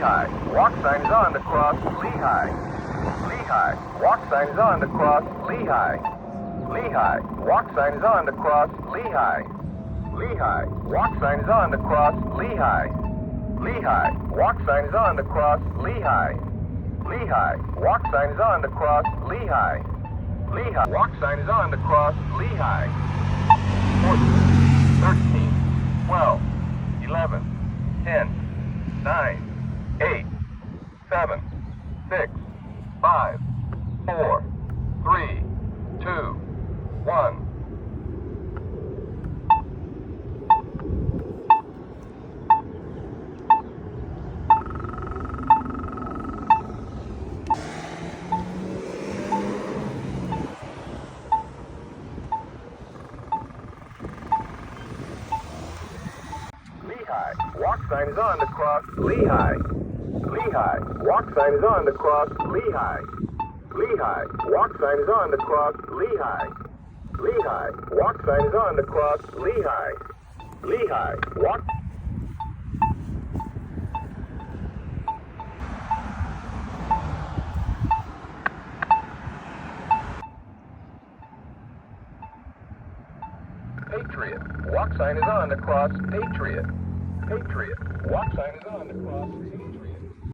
Lehigh. Walk sign is on to cross Lehigh. Lehigh. Walk sign is on to cross Lehigh. Lehigh. Walk sign is on to cross Lehigh. Lehigh. Walk sign is on to cross Lehigh. Lehigh. Walk sign is on to cross Lehigh. Lehigh. Walk sign is on to cross Lehigh. Lehigh. Walk sign is on to cross Lehigh. 14, 13, 12, 11, 10, 9, 8, 7, 6, 5, 4, 3, 2, 1. Lehigh. Walk sign is on to cross Lehigh. Lehigh. Walk sign is on to cross Lehigh. Lehigh. Walk sign is on to cross Lehigh. Lehigh. Walk sign is on to cross Lehigh. Lehigh. Walk. Patriot. Walk sign is on to cross Patriot. Patriot. Walk sign is on to cross Patriot.